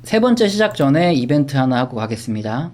세 번째 시작 전에 이벤트 하나 하고 가겠습니다.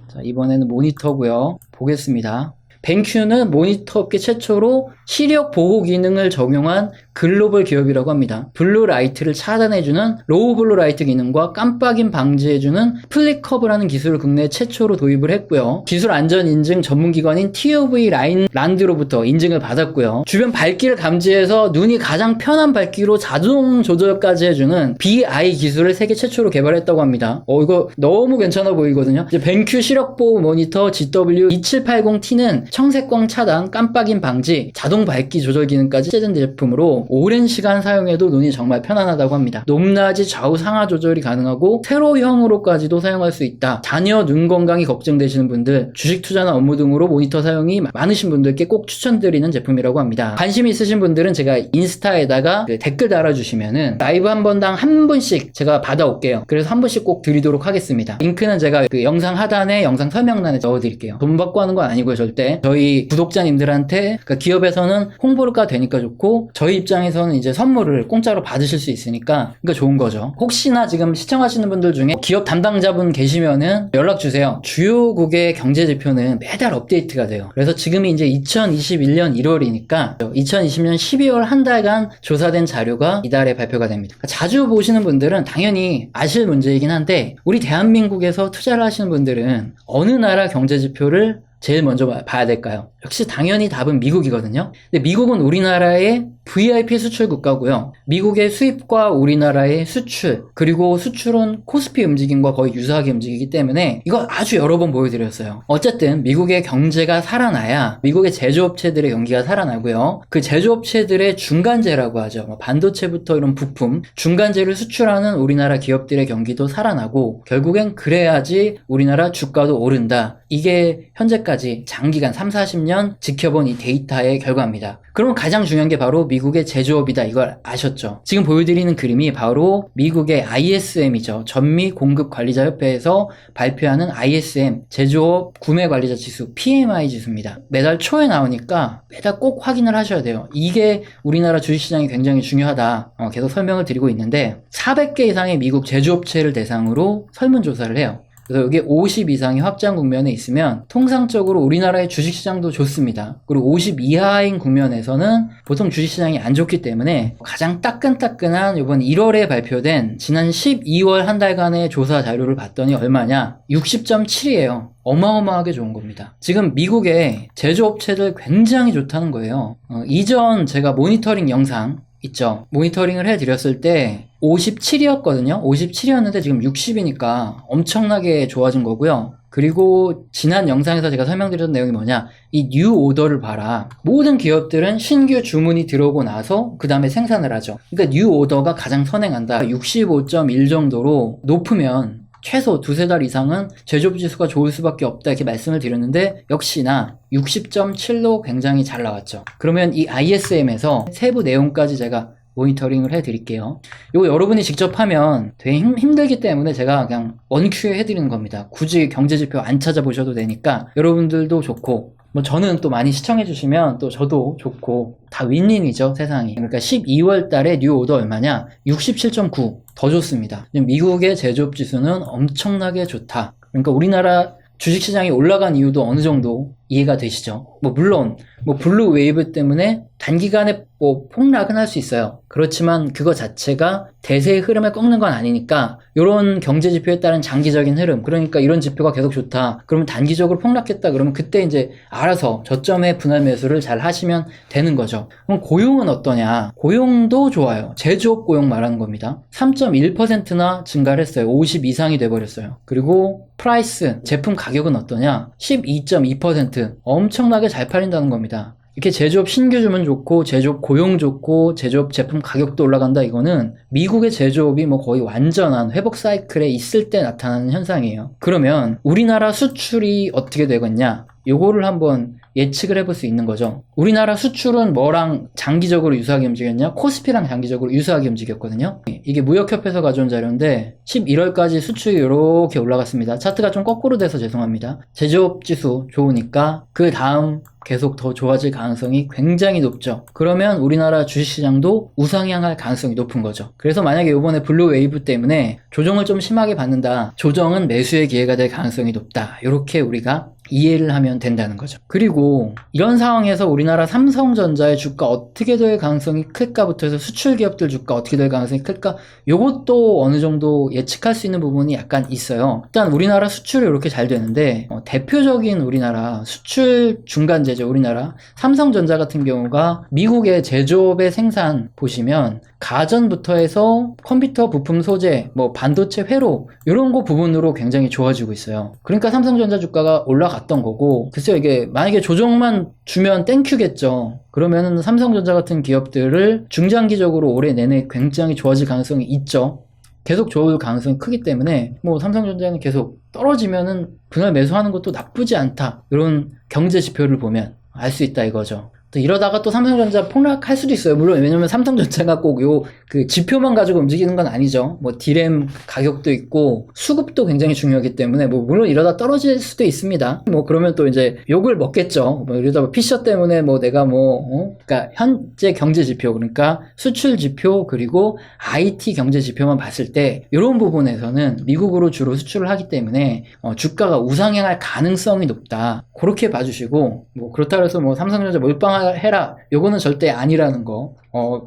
자, 이번에는 모니터고요. 보겠습니다. 벤큐는 모니터 업계 최초로 시력 보호 기능을 적용한 글로벌 기업이라고 합니다. 블루라이트를 차단해주는 로우 블루라이트 기능과 깜빡임 방지해주는 플리커브라는 기술을 국내 최초로 도입을 했고요. 기술 안전 인증 전문기관인 TOV 라인란드로부터 인증을 받았고요. 주변 밝기를 감지해서 눈이 가장 편한 밝기로 자동 조절까지 해주는 BI 기술을 세계 최초로 개발했다고 합니다. 이거 너무 괜찮아 보이거든요. 이제 벤큐 시력 보호 모니터 GW2780T는 청색광 차단, 깜빡임 방지, 자동 밝기 조절 기능까지 제된 제품으로 오랜 시간 사용해도 눈이 정말 편안하다고 합니다. 높낮이 좌우 상하 조절이 가능하고 세로형으로까지도 사용할 수 있다. 자녀 눈 건강이 걱정되시는 분들, 주식 투자나 업무 등으로 모니터 사용이 많으신 분들께 꼭 추천드리는 제품이라고 합니다. 관심 있으신 분들은 제가 인스타에다가 댓글 달아주시면은 라이브 한 번당 한 분씩 제가 받아올게요. 그래서 한 분씩 꼭 드리도록 하겠습니다. 링크는 제가 그 영상 하단에 영상 설명란에 넣어드릴게요. 돈 받고 하는 건 아니고요, 절대. 저희 구독자님들한테, 그러니까 기업에서는 홍보가 되니까 좋고, 저희 입장에서는 이제 선물을 공짜로 받으실 수 있으니까, 그러니까 좋은 거죠. 혹시나 지금 시청하시는 분들 중에 기업 담당자분 계시면은 연락주세요. 주요국의 경제지표는 매달 업데이트가 돼요. 그래서 지금이 이제 2021년 1월이니까 2020년 12월 한 달간 조사된 자료가 이달에 발표가 됩니다. 자주 보시는 분들은 당연히 아실 문제이긴 한데, 우리 대한민국에서 투자를 하시는 분들은 어느 나라 경제지표를 제일 먼저 봐야 될까요? 역시 당연히 답은 미국이거든요. 근데 미국은 우리나라의 VIP 수출 국가고요. 미국의 수입과 우리나라의 수출, 그리고 수출은 코스피 움직임과 거의 유사하게 움직이기 때문에 이거 아주 여러 번 보여드렸어요. 어쨌든 미국의 경제가 살아나야 미국의 제조업체들의 경기가 살아나고요. 그 제조업체들의 중간재라고 하죠. 반도체부터 이런 부품, 중간재를 수출하는 우리나라 기업들의 경기도 살아나고, 결국엔 그래야지 우리나라 주가도 오른다. 이게 현재까지 장기간 30-40년 지켜본 이 데이터의 결과입니다. 그럼 가장 중요한 게 바로 미국의 제조업이다, 이걸 아셨죠? 지금 보여드리는 그림이 바로 미국의 ISM이죠. 전미 공급관리자협회에서 발표하는 ISM, 제조업 구매관리자 지수, PMI 지수입니다. 매달 초에 나오니까 매달 꼭 확인을 하셔야 돼요. 이게 우리나라 주식시장이 굉장히 중요하다, 계속 설명을 드리고 있는데, 400개 이상의 미국 제조업체를 대상으로 설문조사를 해요. 그래서 여기 50 이상의 확장 국면에 있으면 통상적으로 우리나라의 주식시장도 좋습니다. 그리고 50 이하인 국면에서는 보통 주식시장이 안 좋기 때문에, 가장 따끈따끈한 이번 1월에 발표된 지난 12월 한 달간의 조사 자료를 봤더니 얼마냐? 60.7이에요. 어마어마하게 좋은 겁니다. 지금 미국의 제조업체들 굉장히 좋다는 거예요. 이전 제가 모니터링 영상 있죠. 모니터링을 해드렸을 때 57이었거든요. 57이었는데 지금 60이니까 엄청나게 좋아진 거고요. 그리고 지난 영상에서 제가 설명드렸던 내용이 뭐냐, 이 뉴 오더를 봐라. 모든 기업들은 신규 주문이 들어오고 나서 그 다음에 생산을 하죠. 그러니까 뉴 오더가 가장 선행한다. 65.1 정도로 높으면 최소 두세 달 이상은 제조업 지수가 좋을 수밖에 없다, 이렇게 말씀을 드렸는데, 역시나 60.7로 굉장히 잘 나왔죠. 그러면 이 ISM에서 세부 내용까지 제가 모니터링을 해드릴게요. 이거 여러분이 직접 하면 되게 힘들기 때문에 제가 그냥 원큐에 해드리는 겁니다. 굳이 경제지표 안 찾아보셔도 되니까 여러분들도 좋고, 저는 또 많이 시청해주시면 또 저도 좋고, 다 윈윈이죠, 세상이. 그러니까 12월 달에 뉴 오더 얼마냐? 67.9. 더 좋습니다. 미국의 제조업 지수는 엄청나게 좋다. 그러니까 우리나라 주식시장이 올라간 이유도 어느 정도 이해가 되시죠? 물론 블루 웨이브 때문에 단기간에 폭락은 할 수 있어요. 그렇지만 그거 자체가 대세의 흐름을 꺾는 건 아니니까, 이런 경제지표에 따른 장기적인 흐름, 그러니까 이런 지표가 계속 좋다, 그러면 단기적으로 폭락했다 그러면 그때 이제 알아서 저점의 분할 매수를 잘 하시면 되는 거죠. 그럼 고용은 어떠냐? 고용도 좋아요. 제조업 고용 말하는 겁니다. 3.1%나 증가를 했어요. 50 이상이 돼버렸어요. 그리고 프라이스, 제품 가격은 어떠냐? 12.2%. 엄청나게 잘 팔린다는 겁니다. 이렇게 제조업 신규 주문 좋고, 제조업 고용 좋고, 제조업 제품 가격도 올라간다, 이거는 미국의 제조업이 거의 완전한 회복 사이클에 있을 때 나타나는 현상이에요. 그러면 우리나라 수출이 어떻게 되겠냐? 요거를 한번 예측을 해볼 수 있는 거죠. 우리나라 수출은 뭐랑 장기적으로 유사하게 움직였냐? 코스피랑 장기적으로 유사하게 움직였거든요. 이게 무역협회에서 가져온 자료인데 11월까지 수출이 이렇게 올라갔습니다. 차트가 좀 거꾸로 돼서 죄송합니다. 제조업 지수 좋으니까 그 다음 계속 더 좋아질 가능성이 굉장히 높죠. 그러면 우리나라 주식시장도 우상향할 가능성이 높은 거죠. 그래서 만약에 이번에 블루 웨이브 때문에 조정을 좀 심하게 받는다. 조정은 매수의 기회가 될 가능성이 높다. 이렇게 우리가 이해를 하면 된다는 거죠. 그리고 이런 상황에서 우리나라 삼성전자의 주가 어떻게 될 가능성이 클까부터 해서 수출 기업들 주가 어떻게 될 가능성이 클까? 요것도 어느 정도 예측할 수 있는 부분이 약간 있어요. 일단 우리나라 수출이 이렇게 잘 되는데 대표적인 우리나라 수출 중간재죠. 우리나라 삼성전자 같은 경우가 미국의 제조업의 생산 보시면 가전부터 해서 컴퓨터 부품 소재, 뭐 반도체 회로 이런 거 부분으로 굉장히 좋아지고 있어요. 그러니까 삼성전자 주가가 올라갔던 거고, 글쎄요, 이게 만약에 조정만 주면 땡큐겠죠. 그러면은 삼성전자 같은 기업들을 중장기적으로 올해 내내 굉장히 좋아질 가능성이 있죠. 계속 좋을 가능성이 크기 때문에 뭐 삼성전자는 계속 떨어지면은 분할 매수하는 것도 나쁘지 않다. 이런 경제 지표를 보면 알 수 있다 이거죠. 또 이러다가 또 삼성전자 폭락할 수도 있어요. 물론 왜냐면 삼성전자가 꼭 그 지표만 가지고 움직이는 건 아니죠. 뭐 D램 가격도 있고 수급도 굉장히 중요하기 때문에 뭐 물론 이러다 떨어질 수도 있습니다. 뭐 그러면 또 이제 욕을 먹겠죠. 뭐 이러다 피셔 때문에 뭐 내가 그러니까 현재 경제 지표, 그러니까 수출 지표 그리고 IT 경제 지표만 봤을 때 이런 부분에서는 미국으로 주로 수출을 하기 때문에 주가가 우상향할 가능성이 높다. 그렇게 봐주시고, 뭐 그렇다고 해서 뭐 삼성전자 몰빵해라 요거는 절대 아니라는 거.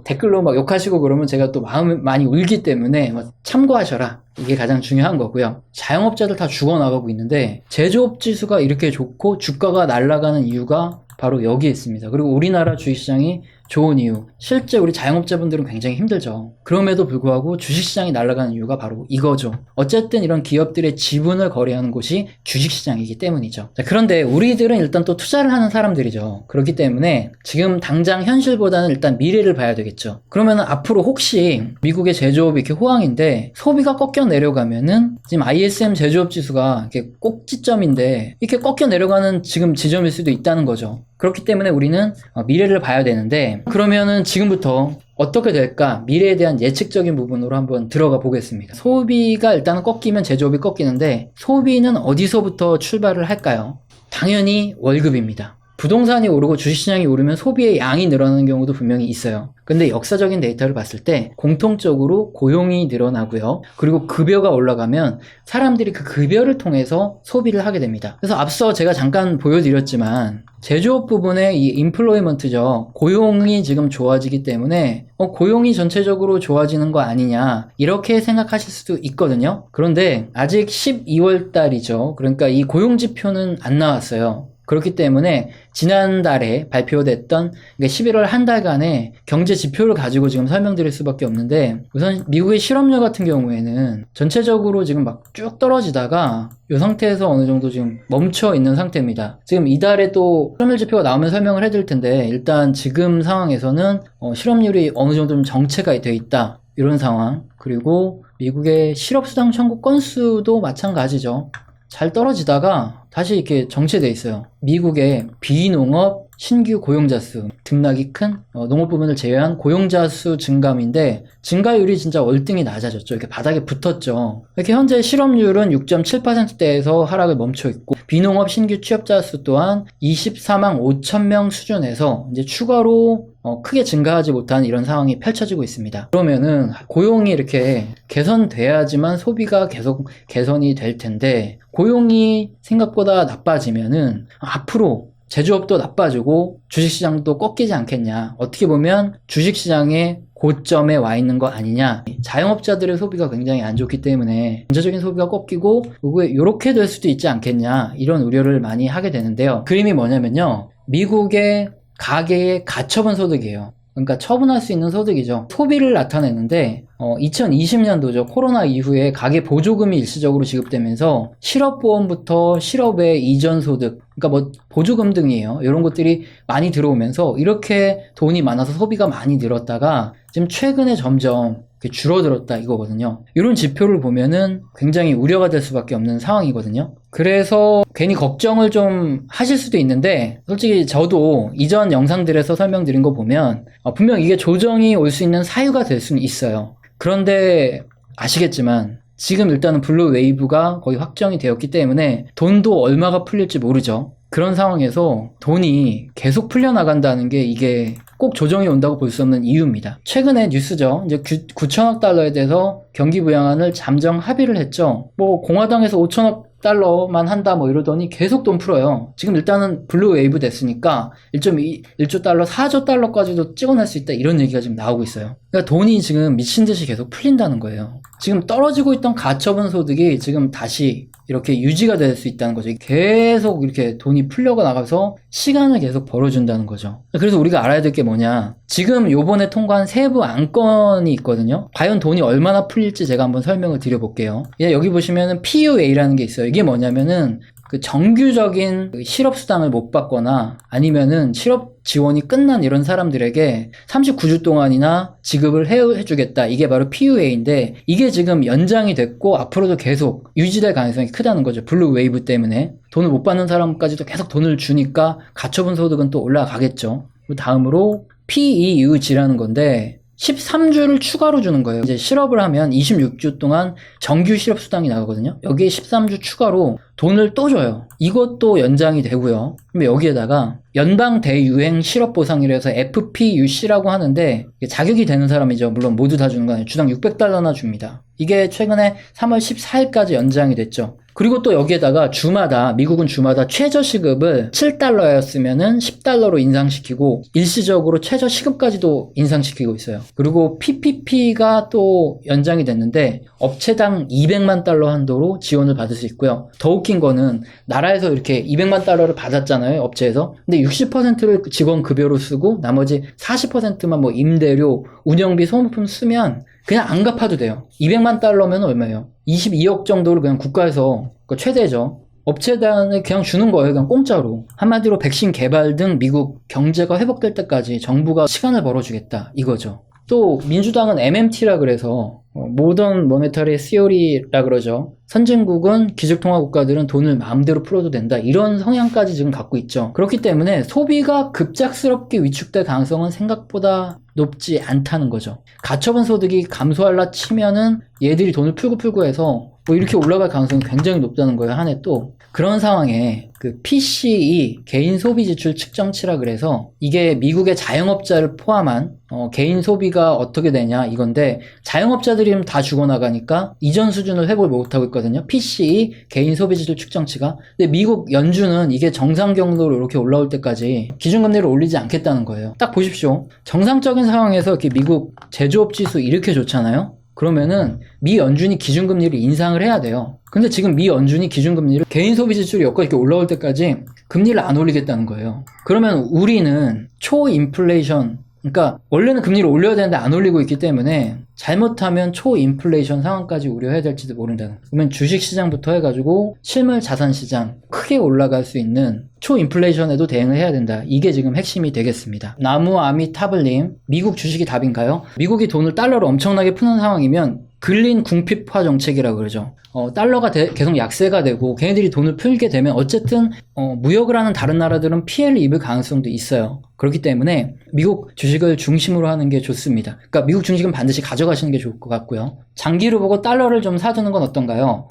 댓글로 막 욕하시고 그러면 제가 또 마음이 많이 울기 때문에 참고하셔라. 이게 가장 중요한 거고요. 자영업자들 다 죽어나가고 있는데 제조업 지수가 이렇게 좋고 주가가 날아가는 이유가 바로 여기에 있습니다. 그리고 우리나라 주식시장이 좋은 이유, 실제 우리 자영업자분들은 굉장히 힘들죠. 그럼에도 불구하고 주식시장이 날아가는 이유가 바로 이거죠. 어쨌든 이런 기업들의 지분을 거래하는 곳이 주식시장이기 때문이죠. 자, 그런데 우리들은 일단 또 투자를 하는 사람들이죠. 그렇기 때문에 지금 당장 현실보다는 일단 미래를 봐야 되겠죠. 그러면 앞으로 혹시 미국의 제조업이 이렇게 호황인데 소비가 꺾여 내려가면은 지금 ISM 제조업 지수가 이렇게 꼭지점인데 이렇게 꺾여 내려가는 지금 지점일 수도 있다는 거죠. 그렇기 때문에 우리는 미래를 봐야 되는데, 그러면은 지금부터 어떻게 될까? 미래에 대한 예측적인 부분으로 한번 들어가 보겠습니다. 소비가 일단은 꺾이면 제조업이 꺾이는데 소비는 어디서부터 출발을 할까요? 당연히 월급입니다. 부동산이 오르고 주식시장이 오르면 소비의 양이 늘어나는 경우도 분명히 있어요. 근데 역사적인 데이터를 봤을 때 공통적으로 고용이 늘어나고요. 그리고 급여가 올라가면 사람들이 그 급여를 통해서 소비를 하게 됩니다. 그래서 앞서 제가 잠깐 보여드렸지만 제조업 부분의 이 인플로이먼트죠. 고용이 지금 좋아지기 때문에 고용이 전체적으로 좋아지는 거 아니냐 이렇게 생각하실 수도 있거든요. 그런데 아직 12월 달이죠. 그러니까 이 고용 지표는 안 나왔어요. 그렇기 때문에 지난달에 발표됐던 11월 한 달간의 경제 지표를 가지고 지금 설명드릴 수밖에 없는데, 우선 미국의 실업률 같은 경우에는 전체적으로 지금 막 쭉 떨어지다가 이 상태에서 어느 정도 지금 멈춰 있는 상태입니다. 지금 이달에 또 실업률 지표가 나오면 설명을 해드릴 텐데, 일단 지금 상황에서는 실업률이 어느 정도 좀 정체가 돼 있다 이런 상황. 그리고 미국의 실업수당 청구 건수도 마찬가지죠. 잘 떨어지다가 다시 이렇게 정체돼 있어요. 미국의 비농업 신규 고용자 수 등락이 큰 농업 부분을 제외한 고용자 수 증감인데 증가율이 진짜 월등히 낮아졌죠. 이렇게 바닥에 붙었죠. 이렇게 현재 실업률은 6.7%대에서 하락을 멈춰 있고, 비농업 신규 취업자 수 또한 24만 5천 명 수준에서 이제 추가로 크게 증가하지 못한 이런 상황이 펼쳐지고 있습니다. 그러면은 고용이 이렇게 개선돼야지만 소비가 계속 개선이 될 텐데, 고용이 생각보다 나빠지면은 앞으로 제조업도 나빠지고 주식시장도 꺾이지 않겠냐. 어떻게 보면 주식시장의 고점에 와 있는 거 아니냐. 자영업자들의 소비가 굉장히 안 좋기 때문에 전체적인 소비가 꺾이고 이렇게 될 수도 있지 않겠냐. 이런 우려를 많이 하게 되는데요. 그림이 뭐냐면요. 미국의 가계의 가처분 소득이에요. 그러니까 처분할 수 있는 소득이죠. 소비를 나타내는데 2020년도죠. 코로나 이후에 가계 보조금이 일시적으로 지급되면서 실업보험부터 실업의 이전 소득, 그러니까 뭐 보조금 등이에요. 이런 것들이 많이 들어오면서 이렇게 돈이 많아서 소비가 많이 늘었다가 지금 최근에 점점 이렇게 줄어들었다 이거거든요. 이런 지표를 보면은 굉장히 우려가 될 수밖에 없는 상황이거든요. 그래서 괜히 걱정을 좀 하실 수도 있는데, 솔직히 저도 이전 영상들에서 설명드린 거 보면 분명 이게 조정이 올 수 있는 사유가 될 수는 있어요. 그런데 아시겠지만 지금 일단은 블루 웨이브가 거의 확정이 되었기 때문에 돈도 얼마가 풀릴지 모르죠. 그런 상황에서 돈이 계속 풀려나간다는 게 이게 꼭 조정이 온다고 볼 수 없는 이유입니다. 최근에 뉴스죠. 이제 9천억 달러에 대해서 경기부양안을 잠정 합의를 했죠. 뭐 공화당에서 5천억 달러만 한다 뭐 이러더니 계속 돈 풀어요. 지금 일단은 블루 웨이브 됐으니까 1.1조 달러, 4조 달러까지도 찍어낼 수 있다 이런 얘기가 지금 나오고 있어요. 그러니까 돈이 지금 미친 듯이 계속 풀린다는 거예요. 지금 떨어지고 있던 가처분 소득이 지금 다시 이렇게 유지가 될 수 있다는 거죠. 계속 이렇게 돈이 풀려가 나가서 시간을 계속 벌어준다는 거죠. 그래서 우리가 알아야 될 게 뭐냐. 지금 요번에 통과한 세부 안건이 있거든요. 과연 돈이 얼마나 풀릴지 제가 한번 설명을 드려볼게요. 여기 보시면은 PUA라는 게 있어요. 이게 뭐냐면은 그 정규적인 실업수당을 못 받거나 아니면은 실업 지원이 끝난 이런 사람들에게 39주 동안이나 지급을 해주겠다. 이게 바로 PUA인데 이게 지금 연장이 됐고 앞으로도 계속 유지될 가능성이 크다는 거죠. 블루 웨이브 때문에. 돈을 못 받는 사람까지도 계속 돈을 주니까 가처분 소득은 또 올라가겠죠. 다음으로 PEUG라는 건데 13주를 추가로 주는 거예요. 이제 실업을 하면 26주 동안 정규 실업수당이 나가거든요. 여기에 13주 추가로 돈을 또 줘요. 이것도 연장이 되고요. 그럼 여기에다가 연방 대유행 실업보상이라 해서 FPUC라고 하는데 자격이 되는 사람이죠. 물론 모두 다 주는 건 아니에요. 주당 600달러나 줍니다. 이게 최근에 3월 14일까지 연장이 됐죠. 그리고 또 여기에다가 주마다, 미국은 주마다 최저시급을 7달러였으면은 10달러로 인상시키고 일시적으로 최저시급까지도 인상시키고 있어요. 그리고 PPP가 또 연장이 됐는데 업체당 200만 달러 한도로 지원을 받을 수 있고요. 더 웃긴 거는 나라에서 이렇게 200만 달러를 받았잖아요, 업체에서. 근데 60%를 직원 급여로 쓰고 나머지 40%만 뭐 임대료, 운영비, 소모품 쓰면 그냥 안 갚아도 돼요. 200만 달러면 얼마예요? 22억 정도를 그냥 국가에서, 최대죠. 업체단에 그냥 주는 거예요. 그냥 공짜로. 한마디로 백신 개발 등 미국 경제가 회복될 때까지 정부가 시간을 벌어주겠다. 이거죠. 또 민주당은 MMT라 그래서 모던 모네터리 시오리라 그러죠. 선진국은 기술통화국가들은 돈을 마음대로 풀어도 된다. 이런 성향까지 지금 갖고 있죠. 그렇기 때문에 소비가 급작스럽게 위축될 가능성은 생각보다 높지 않다는 거죠. 가처분 소득이 감소할라 치면은 얘들이 돈을 풀고 해서 뭐 이렇게 올라갈 가능성이 굉장히 높다는 거예요. 한 해 또. 그런 상황에 그 PCE 개인 소비 지출 측정치라 그래서 이게 미국의 자영업자를 포함한 개인 소비가 어떻게 되냐 이건데 자영업자들이 다 죽어나가니까 이전 수준을 회복을 못하고 있거든요. PCE 개인 소비 지출 측정치가. 근데 미국 연준은 이게 정상 경로로 이렇게 올라올 때까지 기준금리를 올리지 않겠다는 거예요. 딱 보십시오. 정상적인 상황에서 이렇게 미국 제조업 지수 이렇게 좋잖아요. 그러면은 미 연준이 기준금리를 인상을 해야 돼요. 근데 지금 미 연준이 기준금리를 개인 소비 지출이 여기까지 이렇게 올라올 때까지 금리를 안 올리겠다는 거예요. 그러면 우리는 초인플레이션, 그러니까 원래는 금리를 올려야 되는데 안 올리고 있기 때문에 잘못하면 초인플레이션 상황까지 우려해야 될지도 모른다는 거예요. 그러면 주식시장부터 해가지고 실물 자산시장 크게 올라갈 수 있는 초인플레이션에도 대응을 해야 된다. 이게 지금 핵심이 되겠습니다. 나무아미타블님, 미국 주식이 답인가요? 미국이 돈을 달러로 엄청나게 푸는 상황이면 근린 궁핍화 정책이라고 그러죠. 달러가 계속 약세가 되고 걔네들이 돈을 풀게 되면 어쨌든 무역을 하는 다른 나라들은 피해를 입을 가능성도 있어요. 그렇기 때문에 미국 주식을 중심으로 하는 게 좋습니다. 그러니까 미국 주식은 반드시 가져가시는 게 좋을 것 같고요. 장기로 보고 달러를 좀 사두는 건 어떤가요?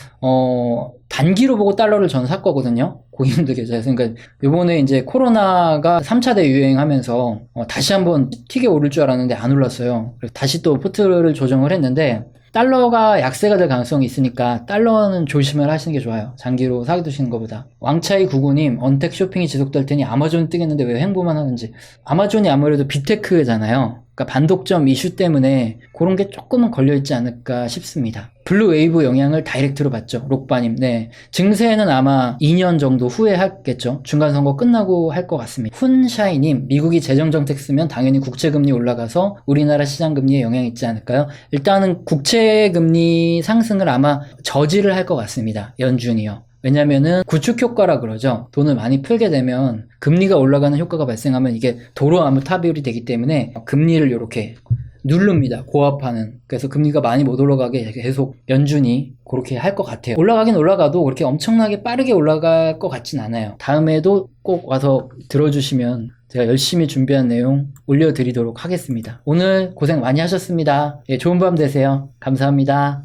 단기로 보고 달러를 전 살 거거든요. 고객님들 계좌에서. 그러니까 요번에 이제 코로나가 3차 대유행하면서 다시 한번 튀게 오를 줄 알았는데 안 올랐어요. 그래서 다시 또 포트를 조정을 했는데 달러가 약세가 될 가능성이 있으니까 달러는 조심을 하시는 게 좋아요. 장기로 사두시는 것보다. 왕차이 99님, 언택 쇼핑이 지속될 테니 아마존 뜨겠는데 왜 횡보만 하는지. 아마존이 아무래도 빅테크잖아요. 그러니까 반독점 이슈 때문에 그런 게 조금은 걸려있지 않을까 싶습니다. 블루 웨이브 영향을 다이렉트로 받죠. 록바님. 네. 증세는 아마 2년 정도 후에 하겠죠. 중간선거 끝나고 할 것 같습니다. 훈샤이님, 미국이 재정정책 쓰면 당연히 국채금리 올라가서 우리나라 시장금리에 영향이 있지 않을까요? 일단은 국채금리 상승을 아마 저지를 할 것 같습니다. 연준이요. 왜냐면은 구축 효과라 그러죠. 돈을 많이 풀게 되면 금리가 올라가는 효과가 발생하면 이게 도로 암호타율이 되기 때문에 금리를 이렇게 누릅니다. 고압하는. 그래서 금리가 많이 못 올라가게 계속 연준이 그렇게 할 것 같아요. 올라가긴 올라가도 그렇게 엄청나게 빠르게 올라갈 것 같진 않아요. 다음에도 꼭 와서 들어주시면 제가 열심히 준비한 내용 올려드리도록 하겠습니다. 오늘 고생 많이 하셨습니다. 예, 좋은 밤 되세요. 감사합니다.